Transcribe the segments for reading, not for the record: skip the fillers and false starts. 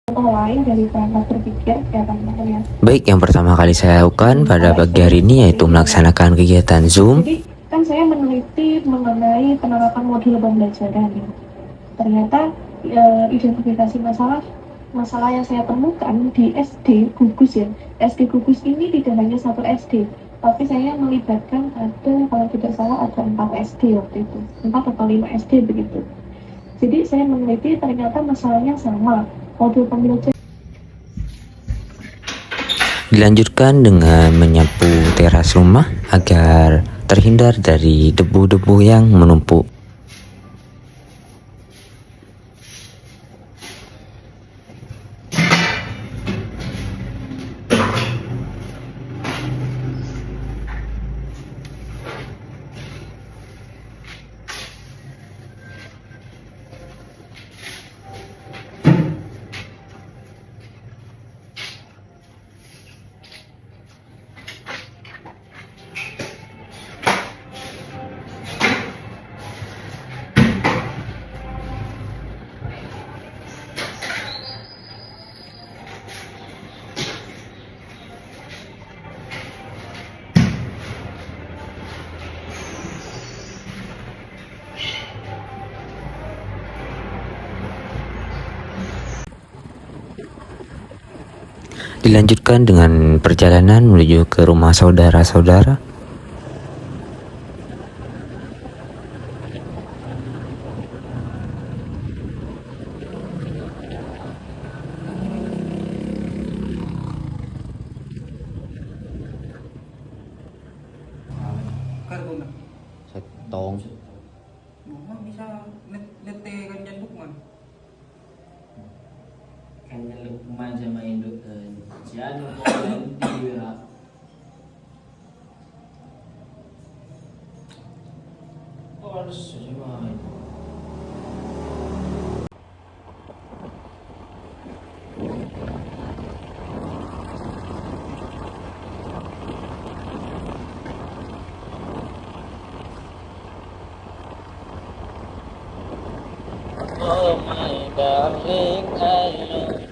contoh lain dari perangkat berpikir ya teman-teman ya. Baik, yang pertama kali saya lakukan pada pagi hari ini yaitu melaksanakan kegiatan Zoom. Jadi kan saya meneliti mengenai penerapan modul pembelajaran ya. Ternyata identifikasi masalah yang saya temukan di SD Gugus ya. SD Gugus ini tidak hanya satu SD, tapi saya melibatkan ada, kalau tidak salah ada 4 SD waktu itu, 4 atau 5 SD begitu. Jadi saya meneliti ternyata masalahnya sama, modul pembelajaran. Dilanjutkan dengan menyapu teras rumah agar terhindar dari debu-debu yang menumpuk. Dilanjutkan dengan perjalanan menuju ke rumah saudara-saudara. Setong. Bisa nete kan janduk man. Kan lu manja main induk siapa kau dia. Oh harus semua. Oh my darling, I love you.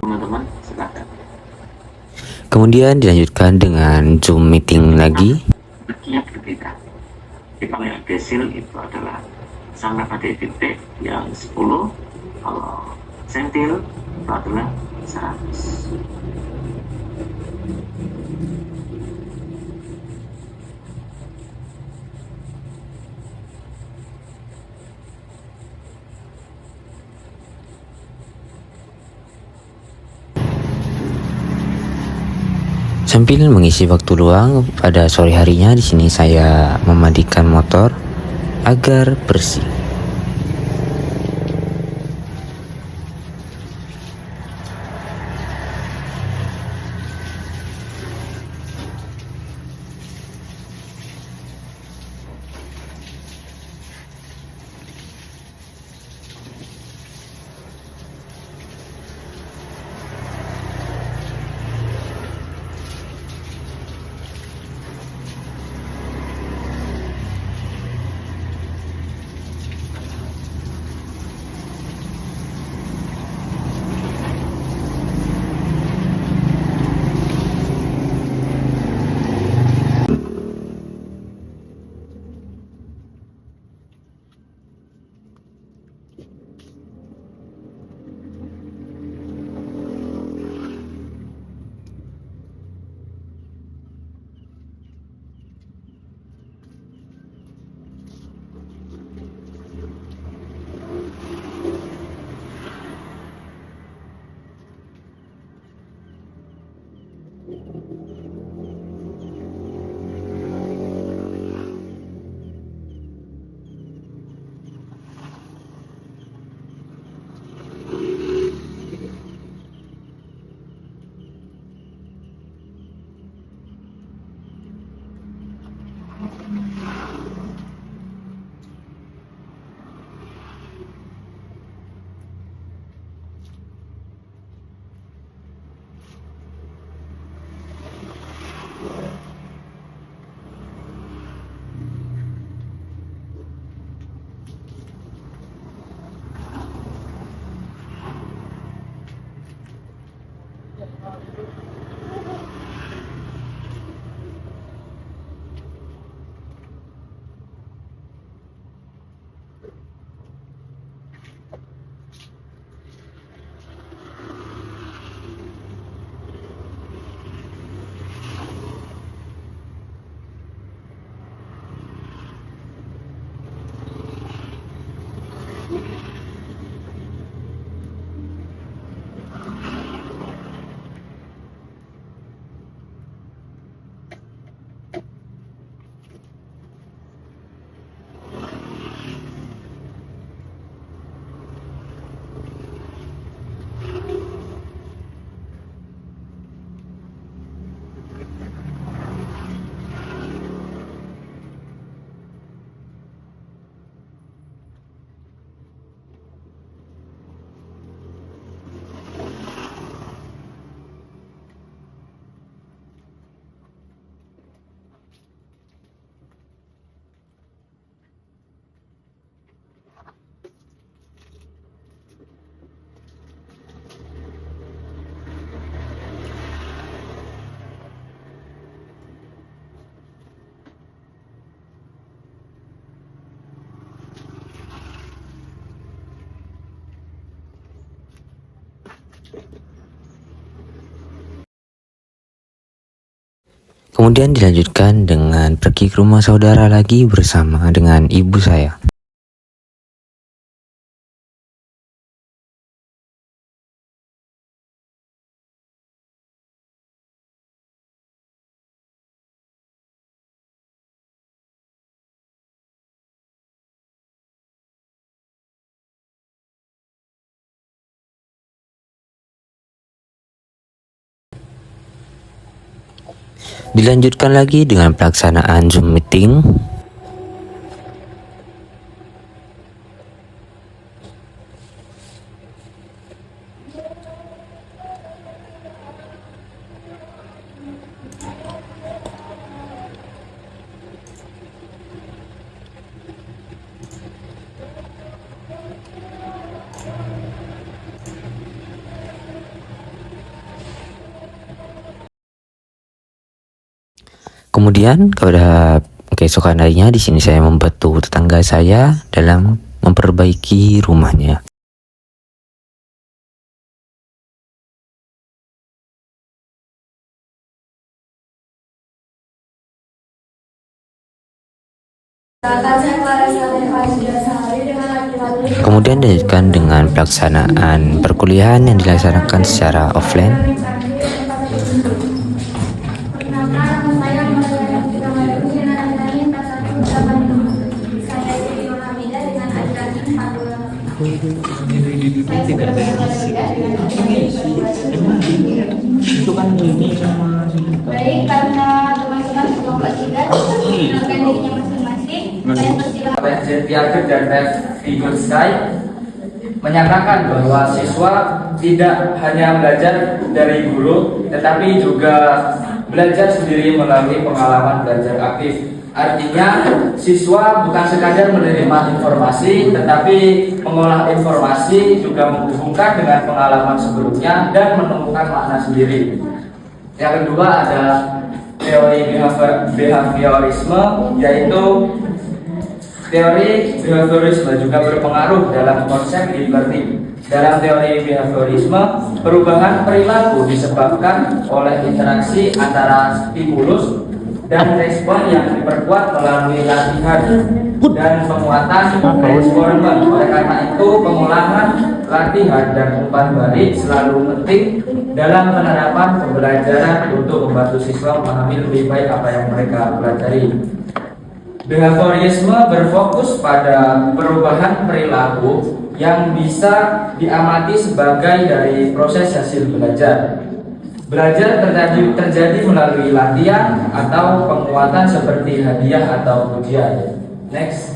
Teman-teman, silakan. Kemudian dilanjutkan dengan Zoom meeting lagi. Bentuknya berbeda. Jadi kalau yang desil itu adalah sangat pada titik yang 10, kalau sentil itu adalah 100. Sambil mengisi waktu luang pada sore harinya, di sini saya memandikan motor agar bersih. Kemudian dilanjutkan dengan pergi ke rumah saudara lagi bersama dengan ibu saya. Dilanjutkan lagi dengan pelaksanaan Zoom meeting. Kemudian pada keesokan harinya di sini saya membantu tetangga saya dalam memperbaiki rumahnya. Kemudian dilanjutkan dengan pelaksanaan perkuliahan yang dilaksanakan secara offline. Itu kan ini sama Baik, karena teman-teman kelompok 3 menggunakan dirinya masing-masing, saya persilakan. Piaget dan Figur Sky menyatakan bahwa siswa tidak hanya belajar dari guru, tetapi juga belajar sendiri melalui pengalaman belajar aktif. Artinya siswa bukan sekadar menerima informasi, tetapi mengolah informasi juga menghubungkan dengan pengalaman sebelumnya dan menemukan makna sendiri. Yang kedua ada teori behaviorisme, yaitu teori behaviorisme juga berpengaruh dalam konsep liberty. Dalam teori behaviorisme, perubahan perilaku disebabkan oleh interaksi antara stimulus dan respon yang diperkuat melalui latihan dan penguatan reinforcement. Oleh karena itu, pengolahan, latihan, dan umpan balik selalu penting dalam penerapan pembelajaran untuk membantu siswa memahami lebih baik apa yang mereka pelajari. Behaviorisme berfokus pada perubahan perilaku yang bisa diamati sebagai dari proses hasil belajar. Belajar terjadi melalui latihan atau penguatan seperti hadiah atau pujian. Next.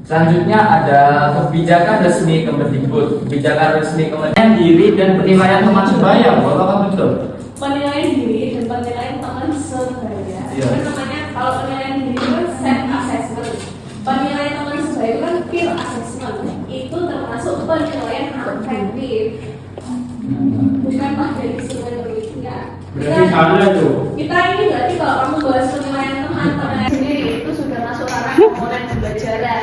Selanjutnya ada kebijakan resmi Kemendikbud. Kebijakan resmi Kemendikbud diri dan penilaian teman sebaya. Apakah betul? Penilaian diri dan penilaian teman sebaya. Iya. Itu namanya, kalau penilaian diri itu kan self assessment. Penilaian teman sebaya itu kan peer assessment. Itu termasuk penilaian afektif. Bukan pada instrumen penelitian. berarti salah tuh. Kita ini berarti kalau kamu bahas penilaian teman sendiri itu sudah masuk ranah komponen pembelajaran.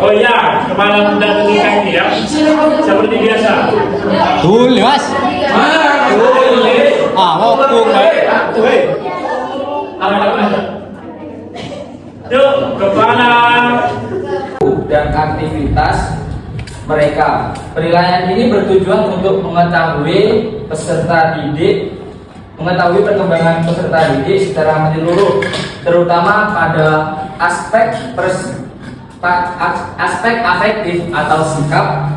Oh iya, kepala muda ketika ini ya, seperti biasa. Boleh mas. Ngokung baik. Yuk, kepala. Dan aktivitas mereka. Penilaian ini bertujuan untuk mengetahui peserta didik, mengetahui perkembangan peserta didik secara menyeluruh, terutama pada aspek afektif atau sikap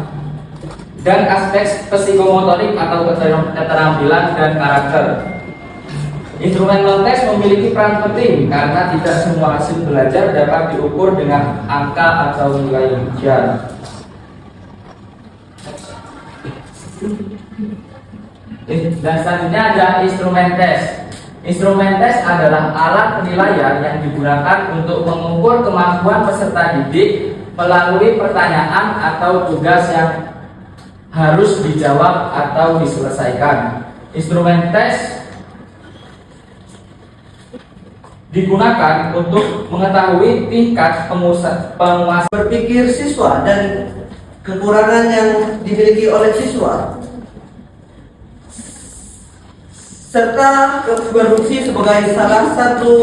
dan aspek psikomotorik atau keterampilan dan karakter. Instrumen non-tes memiliki peran penting karena tidak semua hasil belajar dapat diukur dengan angka atau nilai ujian. Dan selanjutnya ada instrumen tes. Instrumen tes adalah alat penilaian yang digunakan untuk mengukur kemampuan peserta didik melalui pertanyaan atau tugas yang harus dijawab atau diselesaikan. Instrumen tes digunakan untuk mengetahui tingkat penguasaan berpikir siswa dan kekurangan yang dimiliki oleh siswa, serta berfungsi sebagai salah satu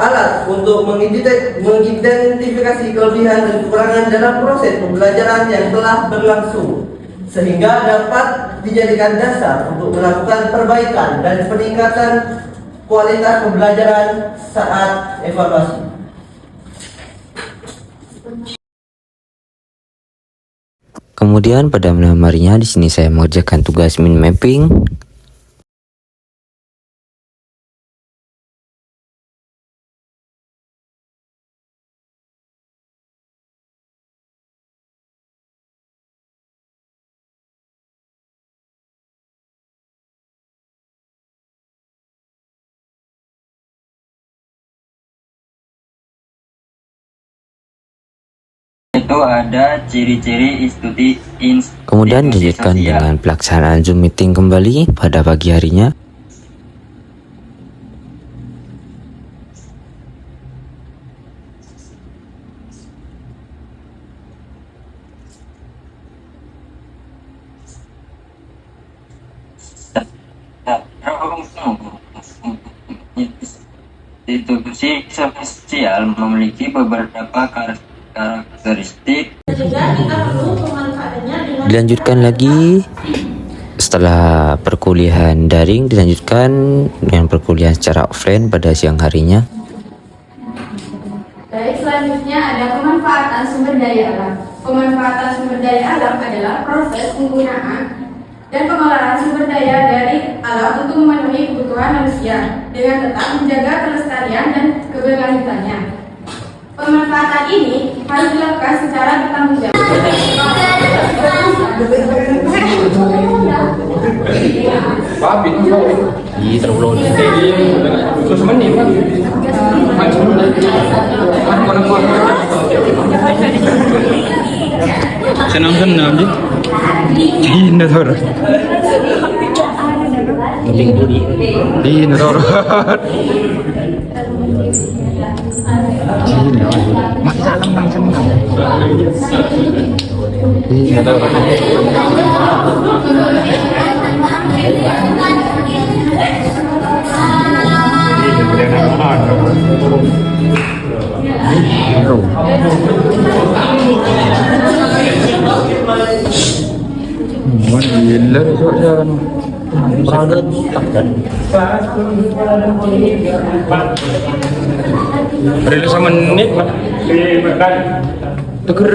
alat untuk mengidentifikasi kelebihan dan kekurangan dalam proses pembelajaran yang telah berlangsung, sehingga dapat dijadikan dasar untuk melakukan perbaikan dan peningkatan kualitas pembelajaran saat evaluasi. Kemudian pada malam harinya di sini saya mengerjakan tugas mind mapping. itu ada ciri-ciri Kemudian dilanjutkan dengan pelaksanaan Zoom meeting kembali pada pagi harinya. Institusi spesial memiliki beberapa karakteristik. Dilanjutkan lagi setelah perkuliahan daring, dilanjutkan dengan perkuliahan secara offline pada siang harinya. Baik, selanjutnya ada pemanfaatan sumber daya alam. Pemanfaatan sumber daya alam adalah proses penggunaan dan pengelolaan sumber daya dari alam untuk memenuhi kebutuhan manusia dengan tetap menjaga kelestarian dan keberlanjutannya. Pemanfaatan ini harus dilakukan secara bertanggung jawab. Senam-senam je. Hindi thor. Hindi thor. Masih dalam bang senam. Hindi thor. Gila besok jalan. Berada takkan. Beri sama menit. Tegur.